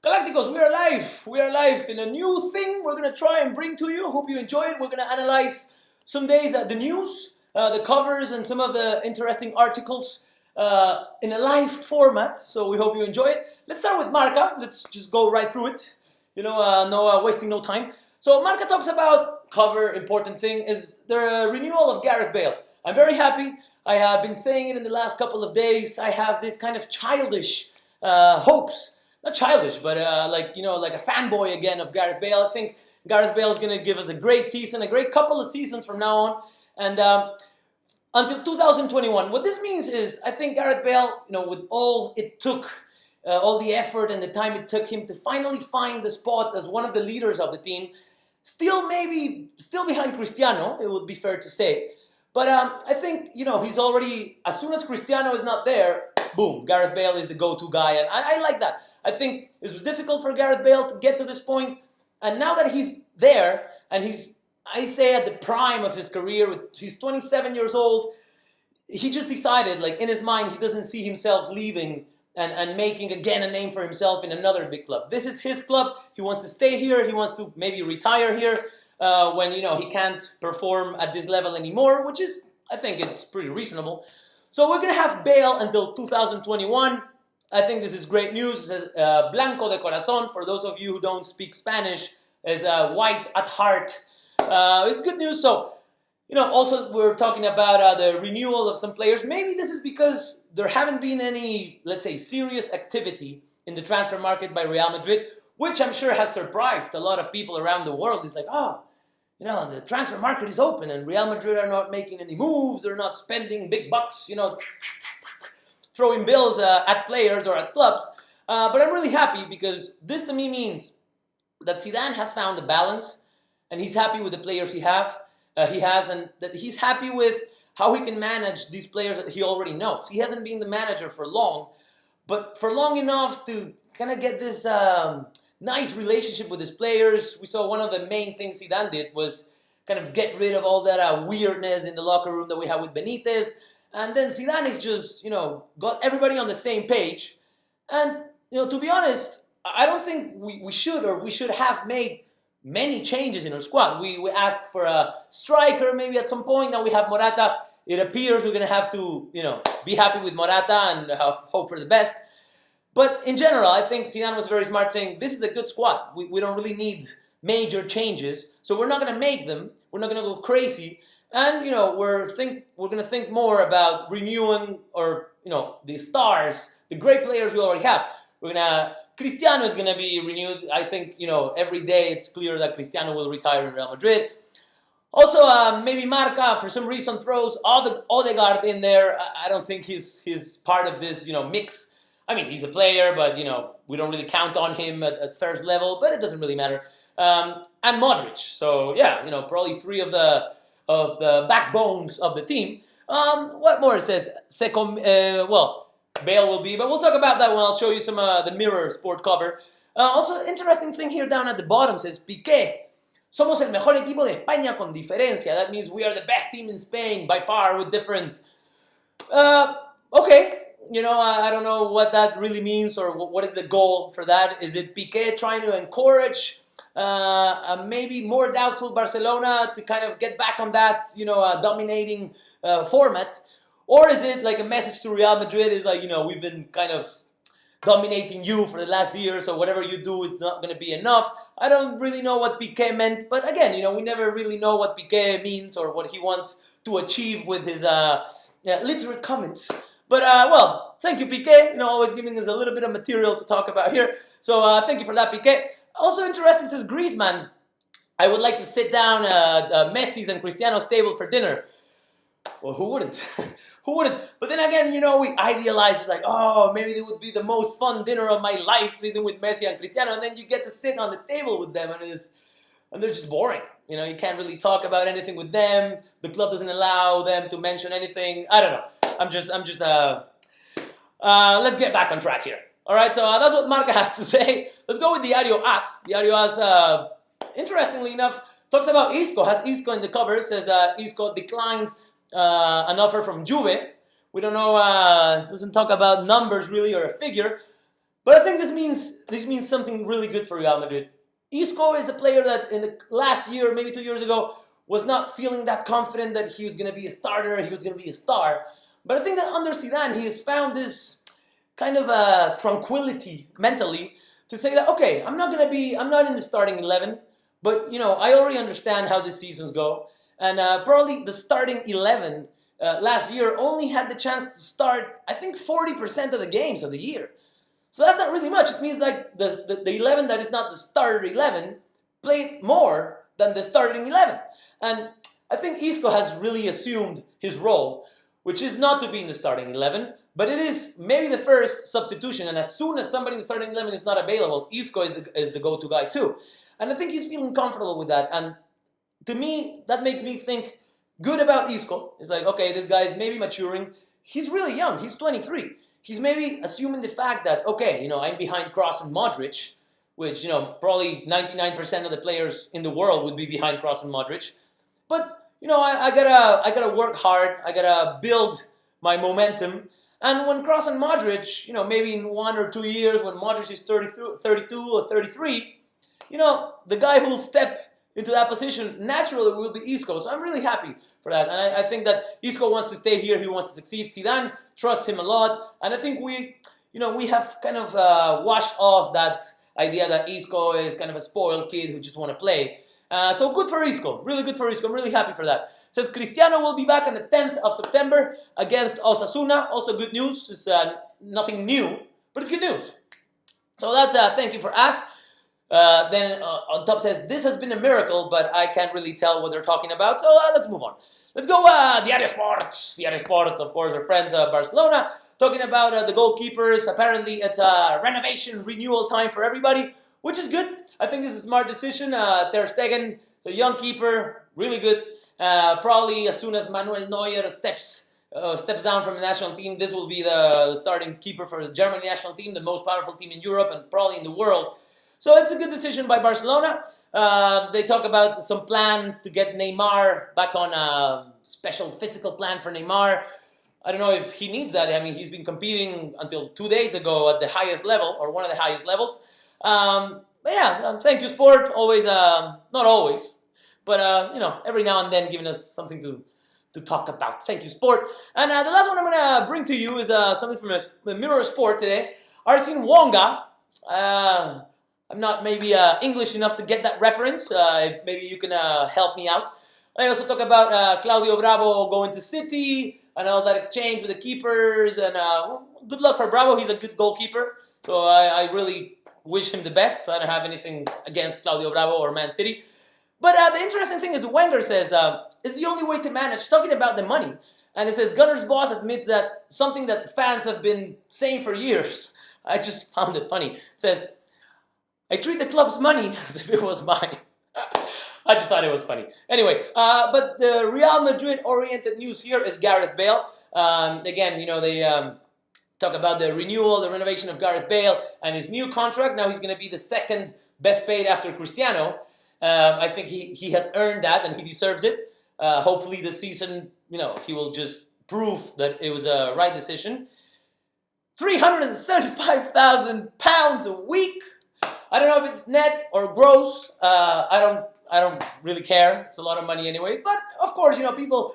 Galacticos, we are live. We are live in a new thing we're going to try and bring to you. Hope you enjoy it. We're going to analyze some days the news, the covers, and some of the interesting articles in a live format. So we hope you enjoy it. Let's start with Marca. Let's just go right through it. No wasting no time. So Marca talks about cover, important thing, is the renewal of Gareth Bale. I'm very happy. I have been saying it in the last couple of days. I have this kind of childish hopes. Not childish, but like a fanboy again of Gareth Bale. I think Gareth Bale is going to give us a great season, a great couple of seasons from now on. And until 2021. What this means is, I think Gareth Bale, with all it took, all the effort and the time it took him to finally find the spot as one of the leaders of the team, still behind Cristiano, it would be fair to say. But I think, he's already, as soon as Cristiano is not there, boom, Gareth Bale is the go-to guy. And I like that. I think it was difficult for Gareth Bale to get to this point. And now that he's there, and he's, I say, at the prime of his career, he's 27 years old, he just decided, like, in his mind, he doesn't see himself leaving and making, again, a name for himself in another big club. This is his club. He wants to stay here. He wants to maybe retire here when, he can't perform at this level anymore, which is, I think it's pretty reasonable. So we're going to have Bale until 2021. I think this is great news. It says Blanco de Corazón, for those of you who don't speak Spanish, is white at heart. It's good news. So, also we're talking about the renewal of some players. Maybe this is because there haven't been any, let's say, serious activity in the transfer market by Real Madrid, which I'm sure has surprised a lot of people around the world. It's like, the transfer market is open and Real Madrid are not making any moves. They're not spending big bucks, throwing bills at players or at clubs. But I'm really happy because this to me means that Zidane has found a balance and he's happy with the players he has, and that he's happy with how he can manage these players that he already knows. He hasn't been the manager for long, but for long enough to kind of get this nice relationship with his players. We saw one of the main things Zidane did was kind of get rid of all that weirdness in the locker room that we had with Benitez. And then Zidane is just, got everybody on the same page. And, to be honest, I don't think we should have made many changes in our squad. We asked for a striker maybe at some point. Now we have Morata. It appears we're going to have to, be happy with Morata and hope for the best. But in general, I think Zidane was very smart saying, this is a good squad. We don't really need major changes. So we're not going to make them. We're not going to go crazy. And, we're going to think more about renewing or, the stars, the great players we already have. Cristiano is going to be renewed. I think, every day it's clear that Cristiano will retire in Real Madrid. Also, maybe Marca, for some reason, throws Odegaard in there. I don't think he's part of this, mix. I mean, he's a player, but, we don't really count on him at first level, but it doesn't really matter. And Modric. So, yeah, probably three of the backbones of the team. What more it says? Bale will be, but we'll talk about that when I'll show you some the Mirror sport cover. Also, interesting thing here down at the bottom says, Piqué, somos el mejor equipo de España con diferencia. That means we are the best team in Spain by far with difference. Okay, I don't know what that really means or what is the goal for that. Is it Piqué trying to encourage maybe more doubtful Barcelona to kind of get back on that, dominating format? Or is it like a message to Real Madrid is like, we've been kind of dominating you for the last year, so whatever you do is not going to be enough. I don't really know what Piqué meant, but again, we never really know what Piqué means or what he wants to achieve with his literate comments. But, thank you, Piqué, always giving us a little bit of material to talk about here. So thank you for that, Piqué. Also interesting, says Griezmann, I would like to sit down at Messi's and Cristiano's table for dinner. Well, who wouldn't? Who wouldn't? But then again, we idealize it like, maybe it would be the most fun dinner of my life sitting with Messi and Cristiano, and then you get to sit on the table with them, and they're just boring. You can't really talk about anything with them. The club doesn't allow them to mention anything. I don't know. Let's get back on track here. All right, so that's what Marca has to say. Let's go with Diario AS. Diario AS, interestingly enough, talks about Isco. Has Isco in the cover. Says Isco declined an offer from Juve. We don't know, doesn't talk about numbers really or a figure. But I think this means something really good for Real Madrid. Isco is a player that in the last year, maybe 2 years ago, was not feeling that confident that he was going to be a starter, he was going to be a star. But I think that under Zidane, he has found this kind of tranquility mentally to say that, okay, I'm not in the starting 11, but I already understand how the seasons go. And probably the starting 11 last year only had the chance to start, I think, 40% of the games of the year. So that's not really much. It means like the 11 that is not the starter 11 played more than the starting 11. And I think Isco has really assumed his role, which is not to be in the starting 11, but it is maybe the first substitution. And as soon as somebody in the starting 11 is not available, Isco is the go-to guy too. And I think he's feeling comfortable with that. And to me, that makes me think good about Isco. It's like, okay, this guy is maybe maturing. He's really young. He's 23. He's maybe assuming the fact that, okay, I'm behind Kroos and Modric, which, probably 99% of the players in the world would be behind Kroos and Modric. But, I gotta work hard. I gotta build my momentum. And when Kroos and Modric, maybe in 1 or 2 years, when Modric is 32 or 33, the guy who will step into that position naturally will be Isco. So I'm really happy for that. And I think that Isco wants to stay here. He wants to succeed. Zidane trusts him a lot. And I think we have kind of washed off that idea that Isco is kind of a spoiled kid who just want to play. So good for Isco. Really good for Isco. I'm really happy for that. It says Cristiano will be back on the 10th of September against Osasuna. Also good news. It's nothing new, but it's good news. So that's thank you for us. Then on top says, this has been a miracle, but I can't really tell what they're talking about. So let's move on. Let's go Diario Sport. Diario Sport, of course, our friends Barcelona, talking about the goalkeepers. Apparently it's a renovation, renewal time for everybody, which is good. I think this is a smart decision. Ter Stegen, so young keeper, really good. Probably as soon as Manuel Neuer steps down from the national team, this will be the starting keeper for the German national team, the most powerful team in Europe and probably in the world. So it's a good decision by Barcelona. They talk about some plan to get Neymar back on a special physical plan for Neymar. I don't know if he needs that. I mean, he's been competing until 2 days ago at the highest level, or one of the highest levels. But yeah, thank you, Sport. Always, not always, but every now and then giving us something to talk about. Thank you, Sport. And the last one I'm going to bring to you is something from Mirror Sport today. Arsene Wenger. I'm not maybe English enough to get that reference. Maybe you can help me out. I also talk about Claudio Bravo going to City and all that exchange with the keepers. And good luck for Bravo. He's a good goalkeeper. So I really wish him the best. I don't have anything against Claudio Bravo or Man City. But the interesting thing is Wenger says it's the only way to manage, talking about the money. And it says Gunner's boss admits that something that fans have been saying for years. I just found it funny. It says, I treat the club's money as if it was mine. I just thought it was funny. Anyway, but the Real Madrid-oriented news here is Gareth Bale. Again, they talk about the renewal, the renovation of Gareth Bale and his new contract. Now he's going to be the second best paid after Cristiano. I think he has earned that and he deserves it. Hopefully this season, he will just prove that it was a right decision. £375,000 a week. I don't know if it's net or gross. I don't really care. It's a lot of money anyway. But of course, people,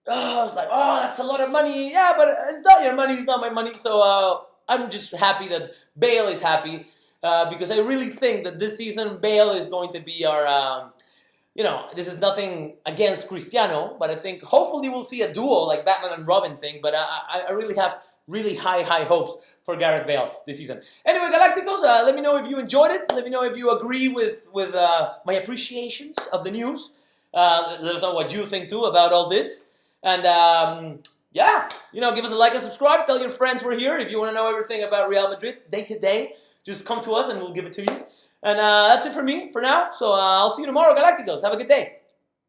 it's like, oh, that's a lot of money. Yeah, but it's not your money. It's not my money. So I'm just happy that Bale is happy because I really think that this season Bale is going to be our, this is nothing against Cristiano, but I think hopefully we'll see a duo like Batman and Robin thing. But I really have really high hopes for Gareth Bale this season. Anyway, Galacticos, let me know if you enjoyed it. Let me know if you agree with my appreciations of the news. Let us know what you think too about all this. And yeah, give us a like and subscribe. Tell your friends we're here. If you want to know everything about Real Madrid day to day, just come to us and we'll give it to you. And that's it for me for now. So I'll see you tomorrow, Galacticos. Have a good day.